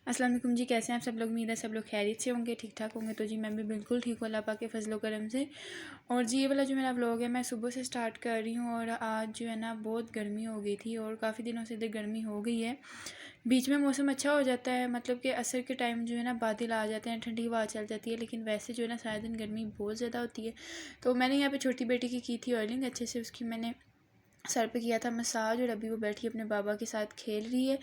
अस्सलाम वालेकुम जी, कैसे हैं आप सब लोग। उम्मीद है सब लोग खैरियत से होंगे, ठीक ठाक होंगे। तो जी मैं भी बिल्कुल ठीक हूँ अल्लाह पाक के फजलो करम से। और जी ये वाला जो मेरा व्लॉग है मैं सुबह से स्टार्ट कर रही हूँ। और आज जो है ना बहुत गर्मी हो गई थी और काफ़ी दिनों से इधर गर्मी हो गई है। बीच में मौसम अच्छा हो जाता है, मतलब कि असर के टाइम जो है ना बादल आ जाते हैं, ठंडी हवा चल जाती है। लेकिन वैसे जो है ना सारा दिन गर्मी बहुत ज़्यादा होती है। तो मैंने यहाँ पे छोटी बेटी की थी ऑयलिंग, अच्छे से उसकी मैंने सर पे किया था मसाज। और अभी वो बैठी अपने बाबा के साथ खेल रही है।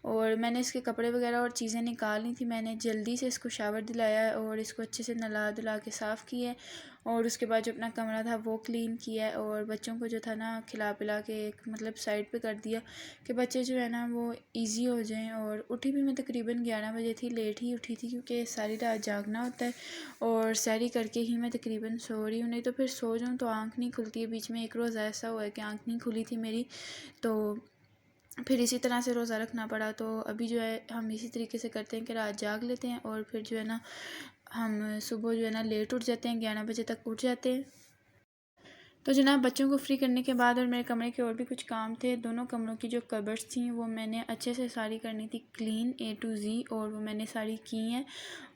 और मैंने इसके कपड़े वगैरह और चीज़ें निकालनी थी। मैंने जल्दी से इसको शावर दिलाया और इसको अच्छे से नला धुला के साफ़ किया है। और उसके बाद जो अपना कमरा था वो क्लीन किया है। और बच्चों को जो था ना खिला पिला के एक मतलब साइड पे कर दिया कि बच्चे जो है ना वो इजी हो जाएं। और उठी भी मैं तकरीबन 11 बजे थी, लेट ही उठी थी क्योंकि सारी रात जागना होता है। और सैरी करके ही मैं तकरीबन सो रही हूँ, नहीं तो फिर सो जाऊँ तो आँख नहीं खुलती है। बीच में एक रोज़ ऐसा हुआ है कि आँख नहीं खुली थी मेरी, तो फिर इसी तरह से रोज़ा रखना पड़ा। तो अभी जो है हम इसी तरीके से करते हैं कि रात जाग लेते हैं और फिर जो है ना हम सुबह जो है ना लेट उठ जाते हैं, 11 बजे तक उठ जाते हैं। तो जनाब बच्चों को फ्री करने के बाद और मेरे कमरे के और भी कुछ काम थे। दोनों कमरों की जो कबर्ड्स थी वो मैंने अच्छे से सारी करनी थी क्लीन A to Z, और वो मैंने सारी की हैं।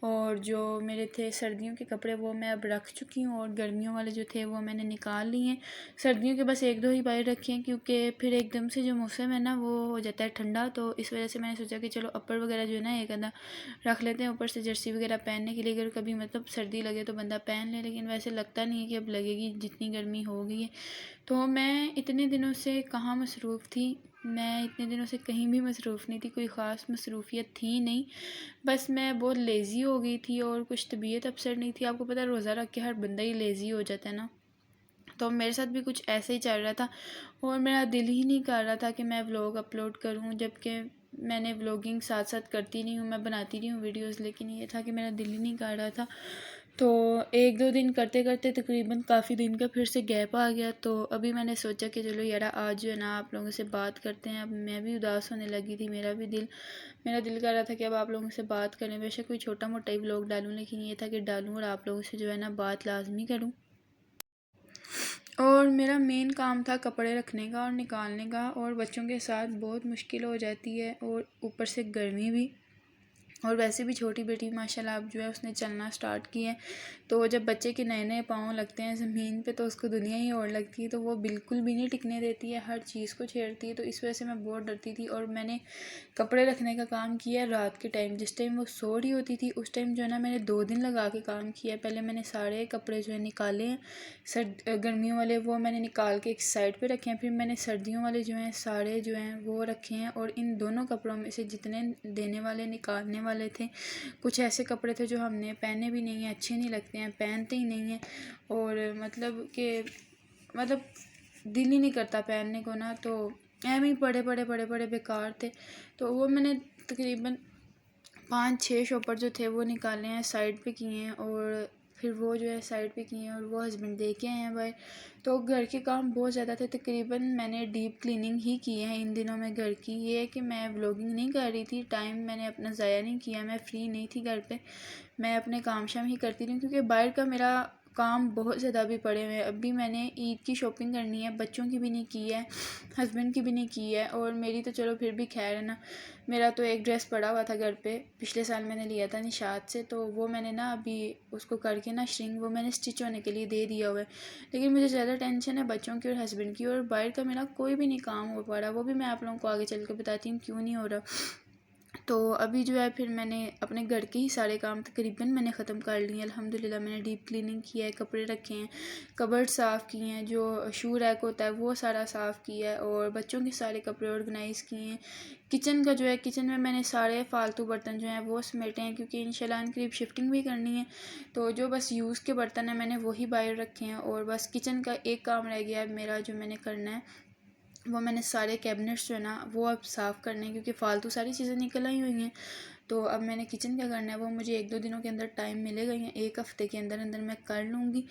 और जो मेरे थे सर्दियों के कपड़े वो मैं अब रख चुकी हूँ, और गर्मियों वाले जो थे वो मैंने निकाल लिए हैं। सर्दियों के बस एक दो ही बाहर रखे हैं क्योंकि फिर एकदम से जो मौसम है ना वो हो जाता है ठंडा। तो इस वजह से मैंने सोचा कि चलो अपर वगैरह जो है ना एक आधा रख लेते हैं ऊपर से जर्सी वगैरह पहनने के लिए, अगर कभी मतलब सर्दी लगे तो बंदा पहन ले। लेकिन वैसे लगता नहीं है कि अब लगेगी, जितनी गर्मी हो गई है। तो मैं इतने दिनों से कहाँ मसरूफ़ थी, मैं इतने दिनों से कहीं भी मसरूफ़ नहीं थी, कोई ख़ास मसरूफियत थी नहीं। बस मैं बहुत लेज़ी हो गई थी और कुछ तबीयत अपसेट नहीं थी। आपको पता है रोज़ा रख के हर बंदा ही लेज़ी हो जाता है ना, तो मेरे साथ भी कुछ ऐसे ही चल रहा था। और मेरा दिल ही नहीं कर रहा था कि मैं व्लॉग अपलोड करूं, जबकि मैंने व्लॉगिंग साथ साथ करती नहीं हूँ, मैं बनाती नहीं हूँ वीडियोस। लेकिन ये था कि मेरा दिल ही नहीं कर रहा था। तो एक दो दिन करते करते तकरीबन काफ़ी दिन का फिर से गैप आ गया। तो अभी मैंने सोचा कि चलो यार आज जो है ना आप लोगों से बात करते हैं। अब मैं भी उदास होने लगी थी, मेरा दिल कर रहा था कि अब आप लोगों से बात करें। बेशक कोई छोटा मोटा ही व्लॉग डालूँ, लेकिन ये था कि डालूँ और आप लोगों से जो है ना बात लाजमी करूँ। और मेरा मेन काम था कपड़े रखने का और निकालने का, और बच्चों के साथ बहुत मुश्किल हो जाती है और ऊपर से गर्मी भी। और वैसे भी छोटी बेटी माशाल्लाह अब जो है उसने चलना स्टार्ट किया है। तो जब बच्चे के नए नए पाँव लगते हैं ज़मीन पे तो उसको दुनिया ही और लगती है। तो वो बिल्कुल भी नहीं टिकने देती है, हर चीज़ को छेड़ती है। तो इस वजह से मैं बहुत डरती थी। और मैंने कपड़े रखने का काम किया रात के टाइम, जिस टाइम वो सो रही होती थी उस टाइम जो है ना मैंने 2 दिन लगा के काम किया। पहले मैंने सारे कपड़े जो है निकाले हैं, गर्मियों वाले वो मैंने निकाल के एक साइड पे रखे हैं। फिर मैंने सर्दियों वाले जो हैं सारे जो हैं वो रखे हैं। और इन दोनों कपड़ों में से जितने देने वाले निकालने वाले थे, कुछ ऐसे कपड़े थे जो हमने पहने भी नहीं हैं, अच्छे नहीं लगते हैं, पहनते ही नहीं हैं। और मतलब दिल ही नहीं करता पहनने को ना, तो एम ही पड़े बेकार थे। तो वो मैंने तकरीबन 5-6 शॉपर जो थे वो निकाले हैं, साइड पे किए हैं। और फिर वो जो है साइड पे किए हैं और वो हस्बैंड दे के आए हैं भाई। तो घर के काम बहुत ज़्यादा थे, तकरीबन मैंने डीप क्लीनिंग ही की है इन दिनों में घर की। ये है कि मैं व्लॉगिंग नहीं कर रही थी, टाइम मैंने अपना ज़ाया नहीं किया, मैं फ्री नहीं थी घर पे, मैं अपने काम शाम ही करती रही क्योंकि बाहर का मेरा काम बहुत ज़्यादा भी पड़े हुए हैं। अभी मैंने ईद की शॉपिंग करनी है, बच्चों की भी नहीं की है, हस्बैंड की भी नहीं की है। और मेरी तो चलो फिर भी खैर है ना, मेरा तो एक ड्रेस पड़ा हुआ था घर पे, पिछले साल मैंने लिया था निशात से। तो वो मैंने ना अभी उसको करके ना श्रिंक वो मैंने स्टिच होने के लिए दे दिया हुआ है। लेकिन मुझे ज़्यादा टेंशन है बच्चों की और हस्बैंड की, और बाहर का मेरा कोई भी नहीं काम हो पा रहा। वो भी मैं आप लोगों को आगे चल के बताती हूँ क्यों नहीं हो रहा। तो अभी जो है फिर मैंने अपने घर के ही सारे काम तकरीबन मैंने ख़त्म कर लिए अल्हम्दुलिल्लाह। मैंने डीप क्लीनिंग किया है, कपड़े रखे हैं, कबर्ड साफ़ किए हैं, जो शू रैक होता है वो सारा साफ़ किया है, और बच्चों के सारे कपड़े ऑर्गेनाइज़ किए हैं। किचन का जो है, किचन में मैंने सारे फालतू बर्तन जो हैं वो समेटे हैं क्योंकि इंशाल्लाह करीब शिफ्टिंग भी करनी है। तो जो बस यूज़ के बर्तन हैं मैंने वही बाहर रखे हैं। और बस किचन का एक काम रह गया है मेरा जो मैंने करना है, वो मैंने सारे कैबिनेट्स जो है ना वो अब साफ़ करने हैं क्योंकि फ़ालतू सारी चीज़ें निकल आई हुई हैं। तो अब मैंने किचन क्या करना है वो मुझे एक दो दिनों के अंदर टाइम मिलेगा, या एक हफ़्ते के अंदर अंदर मैं कर लूँगी।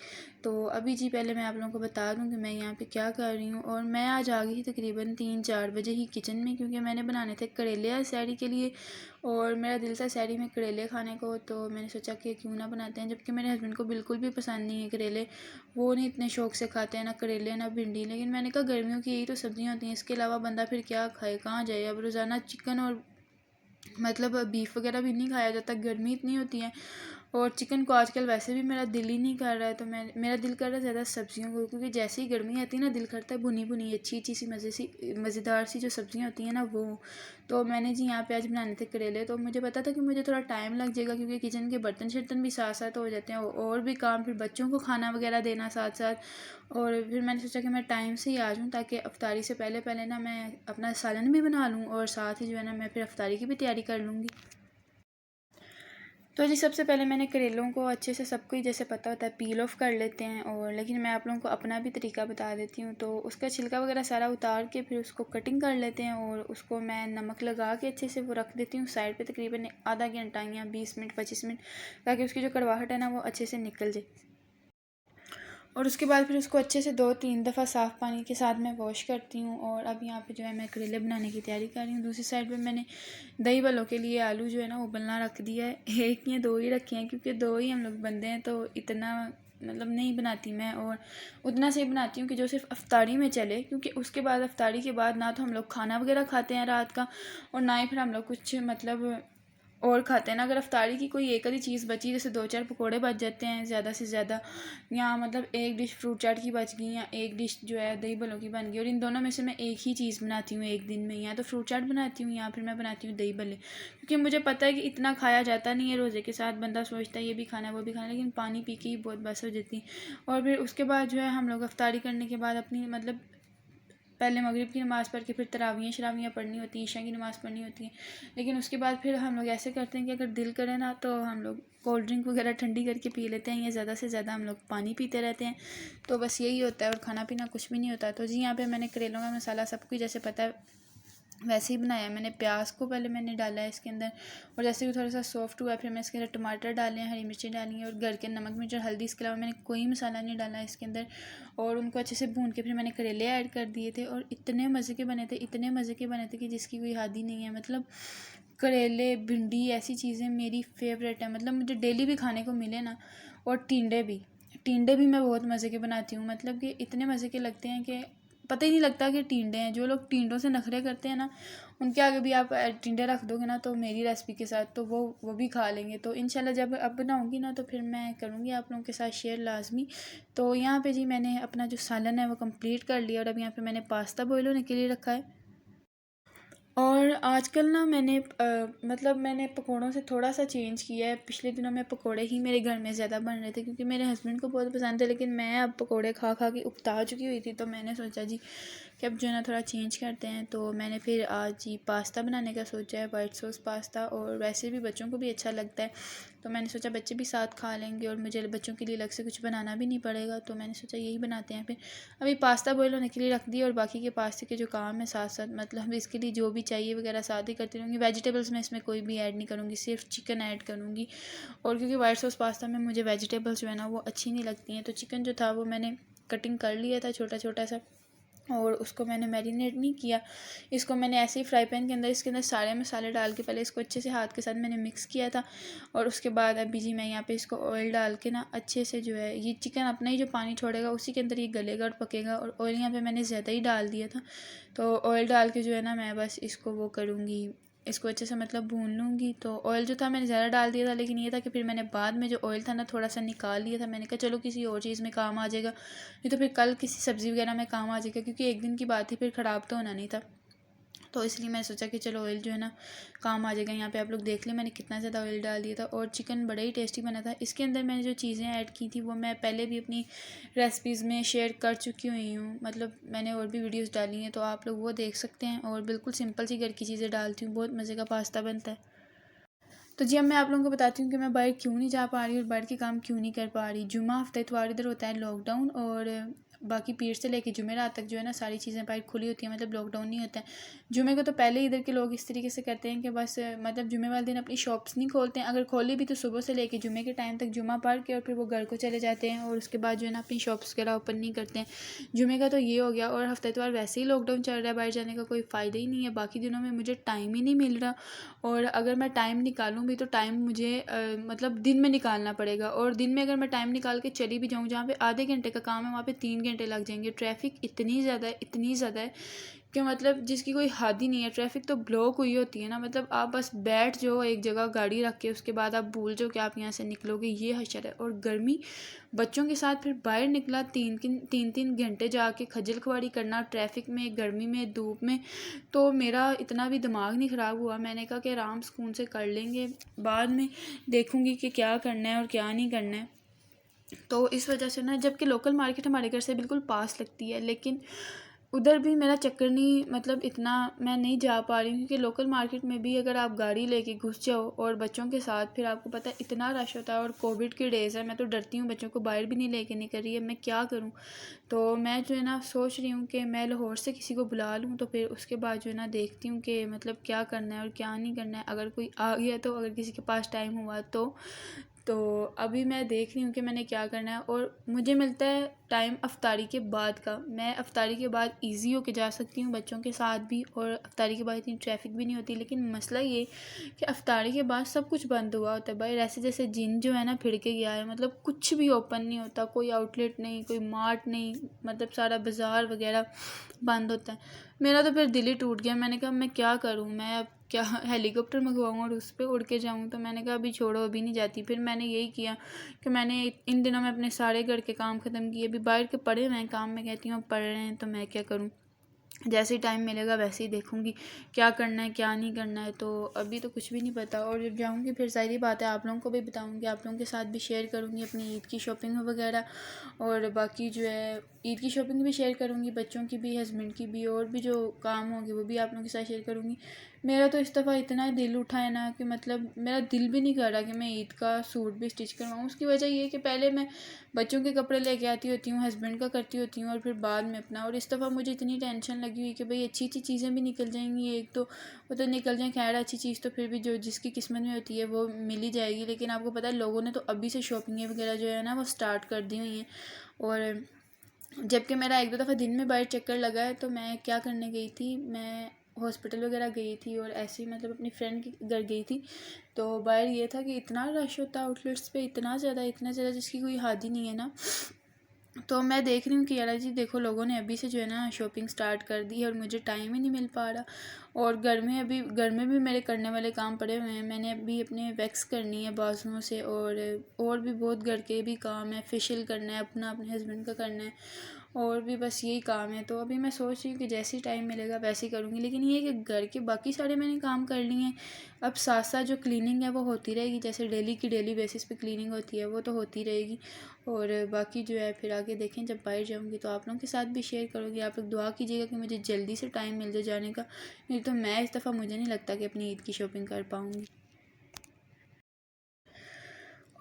तो अभी जी पहले मैं आप लोगों को बता दूँ कि मैं यहाँ पे क्या कर रही हूँ। और मैं आज आ गई थी तकरीबन 3-4 बजे ही किचन में, क्योंकि मैंने बनाने थे करेले आज सैरी के लिए। और मेरा दिल था सैरी में करेले खाने को, तो मैंने सोचा कि क्यों ना बनाते हैं। जबकि मेरे हस्बैंड को बिल्कुल भी पसंद नहीं है करेले, वो नहीं इतने शौक़ से खाते हैं ना करेले ना भिंडी। लेकिन मैंने कहा गर्मियों की यही तो सब्ज़ियाँ होती हैं, इसके अलावा बंदा फिर क्या खाए, कहाँ जाए। अब रोज़ाना चिकन और मतलब बीफ वगैरह भी नहीं खाया जाता, गर्मी इतनी होती है। और चिकन को आजकल वैसे भी मेरा दिल ही नहीं कर रहा है, तो मेरा दिल कर रहा है ज़्यादा सब्जियों को, क्योंकि जैसे ही गर्मी आती है ना दिल करता है भुनी भुनी अच्छी अच्छी सी मज़ेदार सी जो सब्जियां होती हैं ना वो। तो मैंने जी यहाँ पे आज बनाने थे करेले। तो मुझे पता था कि मुझे थोड़ा टाइम लग जाएगा, क्योंकि किचन के बर्तन शर्तन भी साथ साथ हो जाते हैं और भी काम, फिर बच्चों को खाना वगैरह देना साथ साथ। और फिर मैंने सोचा कि मैं टाइम से ही आ जाऊँ, ताकि अफ्तारी से पहले पहले ना मैं अपना सालन भी बना लूँ और साथ ही जो है ना मैं फिर अफ्तारी की भी तैयारी कर लूँगी। तो जी सबसे पहले मैंने करेलों को अच्छे से, सबको ही जैसे पता होता है, पील ऑफ कर लेते हैं। और लेकिन मैं आप लोगों को अपना भी तरीका बता देती हूँ। तो उसका छिलका वगैरह सारा उतार के फिर उसको कटिंग कर लेते हैं, और उसको मैं नमक लगा के अच्छे से वो रख देती हूँ साइड पे तकरीबन आधा घंटा या 20 मिनट 25 मिनट, ताकि उसकी जो कड़वाहट है ना वो अच्छे से निकल जाए। और उसके बाद फिर उसको अच्छे से 2-3 दफ़ा साफ़ पानी के साथ मैं वॉश करती हूँ। और अब यहाँ पे जो है मैं करेले बनाने की तैयारी कर रही हूँ। दूसरी साइड पे मैंने दही वालों के लिए आलू जो है ना उबलना रख दिया है। एक या दो ही रखे हैं, क्योंकि दो ही हम लोग बंदे हैं, तो इतना मतलब नहीं बनाती मैं, और उतना से बनाती हूँ कि जो सिर्फ अफ्तारी में चले, क्योंकि उसके बाद अफ्तारी के बाद ना तो हम लोग खाना वगैरह खाते हैं रात का, और ना ही फिर हम लोग कुछ मतलब और खाते हैं ना। अगर अफ्तारी की कोई एक आधी चीज़ बची, जैसे 2-4 पकोड़े बच जाते हैं ज़्यादा से ज़्यादा, या मतलब एक डिश फ्रूट चाट की बच गई, या एक डिश जो है दही भल्लों की बन गई, और इन दोनों में से मैं एक ही चीज़ बनाती हूँ एक दिन में, या तो फ्रूट चाट बनाती हूँ या फिर मैं बनाती हूँ दही भल्ले, क्योंकि मुझे पता है कि इतना खाया जाता नहीं है रोज़े के साथ। बंदा सोचता है ये भी खाना है वो भी खाना है, लेकिन पानी पी के ही बहुत बस हो जाती है। और फिर उसके बाद जो है हम लोग अफ्तारी करने के बाद अपनी मतलब पहले मगरिब की नमाज़ पढ़ के फिर तरावियाँ शरावियाँ पढ़नी होती हैं, ईशा की नमाज़ पढ़नी होती है। लेकिन उसके बाद फिर हम लोग ऐसे करते हैं कि अगर दिल करे ना तो हम लोग कोल्ड ड्रिंक वगैरह ठंडी करके पी लेते हैं, या ज़्यादा से ज़्यादा हम लोग पानी पीते रहते हैं। तो बस यही होता है, और खाना पीना कुछ भी नहीं होता। तो जी यहाँ पे मैंने करेलों का मसाला सबको जैसे पता है वैसे ही बनाया। मैंने प्याज को पहले मैंने डाला है इसके अंदर, और जैसे ही थोड़ा सा सॉफ्ट हुआ फिर मैं इसके अंदर टमाटर डाले हैं, हरी मिर्ची डाली हैं, और घर के नमक मिर्च और हल्दी। इसके अलावा मैंने कोई मसाला नहीं डाला इसके अंदर। और उनको अच्छे से भून के फिर मैंने करेले ऐड कर दिए थे, और इतने मज़े के बने थे, इतने मज़े के बने थे कि जिसकी कोई हद ही नहीं है। मतलब करेले भिंडी ऐसी चीज़ें मेरी फेवरेट है, मतलब मुझे डेली भी खाने को मिले ना। और टिंडे भी मैं बहुत मज़े के बनाती हूँ, मतलब कि इतने मज़े के लगते हैं कि पता ही नहीं लगता कि टिंडे हैं। जो लोग टिंडों से नखरे करते हैं ना, उनके आगे भी आप टिंडे रख दोगे ना, तो मेरी रेसिपी के साथ तो वो भी खा लेंगे। तो इंशाल्लाह जब अब बनाऊंगी ना तो फिर मैं करूँगी आप लोगों के साथ शेयर लाजमी। तो यहाँ पे जी मैंने अपना जो सालन है वो कंप्लीट कर लिया, और अब यहाँ पे मैंने पास्ता बॉईल होने के लिए रखा है। और आजकल ना मैंने मतलब मैंने पकोड़ों से थोड़ा सा चेंज किया है। पिछले दिनों में पकोड़े ही मेरे घर में ज़्यादा बन रहे थे, क्योंकि मेरे हस्बैंड को बहुत पसंद थे, लेकिन मैं अब पकोड़े खा खा के उकता चुकी हुई थी। तो मैंने सोचा जी कि अब जो है ना थोड़ा चेंज करते हैं। तो मैंने फिर आज जी पास्ता बनाने का सोचा है, वाइट सॉस पास्ता, और वैसे भी बच्चों को भी अच्छा लगता है। तो मैंने सोचा बच्चे भी साथ खा लेंगे, और मुझे बच्चों के लिए अलग से कुछ बनाना भी नहीं पड़ेगा। तो मैंने सोचा यही बनाते हैं। फिर अभी पास्ता बॉईल होने के लिए रख दिया, और बाकी के पास्ते के जो काम है साथ साथ मतलब इसके लिए जो भी चाहिए वगैरह साथ ही करती रहूँगी। वेजिटेबल्स मैं इसमें कोई भी ऐड नहीं करूँगी, सिर्फ चिकन ऐड करूँगी। और क्योंकि वाइट सॉस पास्ता में मुझे वेजिटेबल्स जो है ना वो अच्छी नहीं लगती हैं, तो चिकन जो था वो मैंने कटिंग कर लिया था छोटा छोटा सा, और उसको मैंने मैरिनेट नहीं किया। इसको मैंने ऐसे ही फ्राई पैन के अंदर इसके अंदर सारे मसाले डाल के पहले इसको अच्छे से हाथ के साथ मैंने मिक्स किया था। और उसके बाद अभी जी मैं यहाँ पे इसको ऑयल डाल के ना अच्छे से जो है ये चिकन अपना ही जो पानी छोड़ेगा उसी के अंदर ये गलेगा और पकेगा। और ऑयल यहाँ पे मैंने ज़्यादा ही डाल दिया था। तो ऑयल डाल के जो है ना मैं बस इसको वो करूँगी, इसको अच्छे से मतलब भून लूँगी। तो ऑयल जो था मैंने ज़्यादा डाल दिया था, लेकिन ये था कि फिर मैंने बाद में जो ऑयल था ना थोड़ा सा निकाल लिया था। मैंने कहा चलो किसी और चीज़ में काम आ जाएगा, नहीं तो फिर कल किसी सब्ज़ी वगैरह में काम आ जाएगा, क्योंकि एक दिन की बात ही फिर ख़राब तो होना नहीं था। तो इसलिए मैंने सोचा कि चलो ऑयल जो है ना काम आ जाएगा। यहाँ पे आप लोग देख लें मैंने कितना ज़्यादा ऑयल डाल दिया था, और चिकन बड़ा ही टेस्टी बना था। इसके अंदर मैंने जो चीज़ें ऐड की थी वो मैं पहले भी अपनी रेसिपीज़ में शेयर कर चुकी हुई हूँ, मतलब मैंने और भी वीडियोज़ डाली हैं, तो आप लोग वो देख सकते हैं। और बिल्कुल सिंपल सी घर की चीज़ें डालती हूँ, बहुत मज़े का पास्ता बनता है। तो जी अब मैं आप लोगों को बताती हूँ कि मैं बाहर क्यों नहीं जा पा रही और बाहर के काम क्यों नहीं कर पा रही। जुम्मा हफ्ता इतवार इधर होता है लॉकडाउन, और बाकी पीर से लेके जुमेरात तक जो है ना सारी चीज़ें बाहर खुली होती हैं, मतलब लॉकडाउन नहीं होता है। जुमे को तो पहले इधर के लोग इस तरीके से करते हैं कि बस मतलब जुमे वाले दिन अपनी शॉप्स नहीं खोलते हैं, अगर खोली भी तो सुबह से लेके जुमे के टाइम तक जुमा पढ़ के और फिर वो घर को चले जाते हैं, और उसके बाद जो है ना अपनी शॉप्स वगैरह ओपन नहीं करते हैं। जुमे का तो ये हो गया, और हफ्ता इतवार वैसे ही लॉकडाउन चल रहा है, बाहर जाने का कोई फ़ायदा ही नहीं है। बाकी दिनों में मुझे टाइम ही नहीं मिल रहा, और अगर मैं टाइम निकालूँ भी तो टाइम मुझे मतलब दिन में निकालना पड़ेगा। और दिन में अगर मैं टाइम निकाल के चली भी जाऊँ जहाँ पे आधे घंटे का काम है वहाँ पे 3 घंटे लग जाएंगे। ट्रैफिक इतनी ज़्यादा है, इतनी ज़्यादा है कि मतलब जिसकी कोई हद ही नहीं है। ट्रैफिक तो ब्लॉक हुई होती है ना, मतलब आप बस बैठ जाओ एक जगह गाड़ी रख के, उसके बाद आप भूल जाओ कि आप यहाँ से निकलोगे, ये हशर है। और गर्मी, बच्चों के साथ फिर बाहर निकला, तीन तीन घंटे जाके खजल खुआरी करना ट्रैफिक में, गर्मी में, धूप में। तो मेरा इतना भी दिमाग नहीं ख़राब हुआ। मैंने कहा कि आराम सुकून से कर लेंगे, बाद में देखूँगी कि क्या करना है और क्या नहीं करना है। तो इस वजह से ना, जबकि लोकल मार्केट हमारे घर से बिल्कुल पास लगती है, लेकिन उधर भी मेरा चक्कर नहीं, मतलब इतना मैं नहीं जा पा रही हूँ, क्योंकि लोकल मार्केट में भी अगर आप गाड़ी लेके घुस जाओ और बच्चों के साथ, फिर आपको पता है इतना रश होता है। और कोविड के डेज़ है, मैं तो डरती हूँ, बच्चों को बाहर भी नहीं लेके निकल रही है, मैं क्या करूँ। तो मैं जो है ना सोच रही हूँ कि मैं लाहौर से किसी को बुला लूँ, तो फिर उसके बाद जो है ना देखती हूँ कि मतलब क्या करना है और क्या नहीं करना है। अगर कोई आ गया तो, अगर किसी के पास टाइम हुआ तो अभी मैं देख रही हूँ कि मैंने क्या करना है। और मुझे मिलता है टाइम अफ्तारी के बाद का, मैं अफ्तारी के बाद इजी होके जा सकती हूँ बच्चों के साथ भी, और अफ्तारी के बाद इतनी ट्रैफिक भी नहीं होती। लेकिन मसला ये कि अफ्तारी के बाद सब कुछ बंद हुआ होता है भाई, ऐसे जैसे जिन जो है ना फिर के गया है, मतलब कुछ भी ओपन नहीं होता, कोई आउटलेट नहीं, कोई मार्ट नहीं, मतलब सारा बाज़ार वगैरह बंद होता है। मेरा तो फिर दिल ही टूट गया। मैंने कहा मैं क्या करूँ, मैं अब क्या हेलीकॉप्टर मंगवाऊँ और उस पर उड़ के जाऊँ। तो मैंने कहा अभी छोड़ो, अभी नहीं जाती। फिर मैंने यही किया कि मैंने इन दिनों में अपने सारे घर के काम ख़त्म किए। अभी बाहर के पड़े हुए हैं काम, मैं कहती हूँ अब पढ़ रहे हैं तो मैं क्या करूँ, जैसे ही टाइम मिलेगा वैसे ही देखूँगी क्या करना है क्या नहीं करना है। तो अभी तो कुछ भी नहीं पता। और जब जाऊँगी फिर ज़ाहिर बात है आप लोगों को भी बताऊँगी, आप लोगों के साथ भी शेयर करूँगी अपनी ईद की शॉपिंग वगैरह। और बाकी जो है ईद की शॉपिंग भी शेयर करूँगी, बच्चों की भी, हस्बैंड की भी, और भी जो काम होंगे वो भी आप लोगों के साथ शेयर करूँगी। मेरा तो इस दफ़ा इतना दिल उठा है ना कि मतलब मेरा दिल भी नहीं कर रहा कि मैं ईद का सूट भी स्टिच करवाऊँ। उसकी वजह ये है कि पहले मैं बच्चों के कपड़े लेके आती होती हूँ, हस्बैंड का करती होती हूँ, और फिर बाद में अपना। और इस दफ़ा मुझे इतनी टेंशन लगी हुई कि भाई अच्छी अच्छी चीज़ें भी निकल जाएंगी, एक तो वो तो निकल जाए, खैर अच्छी चीज़ तो फिर भी जो जिसकी किस्मत में होती है वो मिल ही जाएगी। लेकिन आपको पता है लोगों ने तो अभी से शॉपिंग वगैरह जो है ना वो स्टार्ट कर दी हुई हैं। और जबकि मेरा एक दो दफ़ा दिन में बाहर चक्कर लगा है। तो मैं क्या करने गई थी, मैं हॉस्पिटल वगैरह गई थी, और ऐसे ही मतलब अपनी फ्रेंड के घर गई थी। तो बाहर ये था कि इतना रश होता है आउटलेट्स पे, इतना ज़्यादा जिसकी कोई हद ही नहीं है ना। तो मैं देख रही हूँ कि यार जी देखो, लोगों ने अभी से जो है ना शॉपिंग स्टार्ट कर दी है और मुझे टाइम ही नहीं मिल पा रहा। और घर में भी मेरे करने वाले काम पड़े हुए हैं। मैंने अभी अपने वैक्स करनी है बाजुओं से, और भी बहुत घर के भी काम है, फेशियल करना है अपना, अपने हस्बैंड का करना है, और भी बस यही काम है। तो अभी मैं सोच रही हूँ कि जैसे ही टाइम मिलेगा वैसे ही करूँगी। लेकिन ये कि घर के बाकी सारे मैंने काम कर लिए हैं, अब साथ साथ जो क्लीनिंग है वो होती रहेगी, जैसे डेली की डेली बेसिस पे क्लीनिंग होती है वो तो होती रहेगी। और बाकी जो है फिर आगे देखें, जब बाहर जाऊँगी तो आप लोगों के साथ भी शेयर करूँगी। आप लोग दुआ कीजिएगा कि मुझे जल्दी से टाइम मिल जाए जाने का, नहीं तो मैं इस दफ़ा मुझे नहीं लगता कि अपनी ईद की शॉपिंग कर पाऊँगी।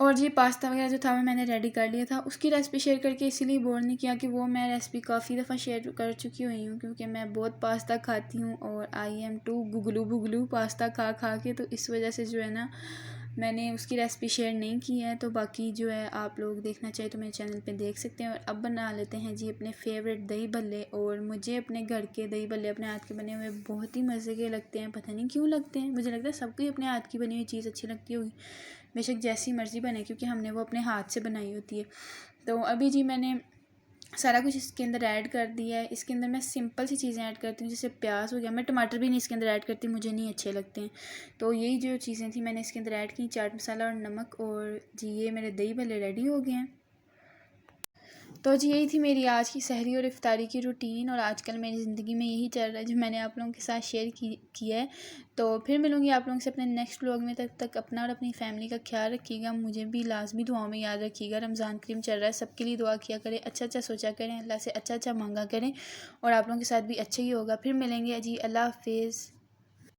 और ये पास्ता वगैरह जो था वो मैंने रेडी कर लिया था, उसकी रेसिपी शेयर करके इसीलिए बोर नहीं किया कि वो मैं रेसिपी काफ़ी दफ़ा शेयर कर चुकी हुई हूँ, क्योंकि मैं बहुत पास्ता खाती हूँ और आई एम टू गुगलू बुगलू पास्ता खा खा के। तो इस वजह से जो है ना मैंने उसकी रेसिपी शेयर नहीं की है। तो बाकी जो है आप लोग देखना चाहिए तो मेरे चैनल पे देख सकते हैं। और अब बना लेते हैं जी अपने फेवरेट दही भल्ले। और मुझे अपने घर के दही भल्ले अपने हाथ के बने हुए बहुत ही मज़े के लगते हैं, पता नहीं क्यों लगते हैं, मुझे लगता है सबको ही अपने हाथ की बनी हुई चीज़ अच्छी लगती होगी, बेशक जैसी मर्ज़ी बने, क्योंकि हमने वो अपने हाथ से बनाई होती है। तो अभी जी मैंने सारा कुछ इसके अंदर ऐड कर दिया है। इसके अंदर मैं सिंपल सी चीज़ें ऐड करती हूँ, जैसे प्याज हो गया, मैं टमाटर भी नहीं इसके अंदर ऐड करती, मुझे नहीं अच्छे लगते हैं। तो यही जो चीज़ें थी मैंने इसके अंदर ऐड की, चाट मसाला और नमक। और जी ये मेरे दही भल्ले रेडी हो गए हैं। तो जी यही थी मेरी आज की सहरी और इफ्तारी की रूटीन, और आजकल मेरी ज़िंदगी में यही चल रहा है जो मैंने आप लोगों के साथ शेयर किया है। तो फिर मिलूँगी आप लोगों से अपने नेक्स्ट व्लॉग में, तब तक अपना और अपनी फैमिली का ख्याल रखिएगा, मुझे भी लाजमी दुआओं में याद रखिएगा। रमज़ान करीम चल रहा है, सबके लिए दुआ किया करें, अच्छा अच्छा सोचा करें, अल्लाह से अच्छा अच्छा मांगा करें, और आप लोगों के साथ भी अच्छा ही होगा। फिर मिलेंगे जी, अल्लाह हाफिज़।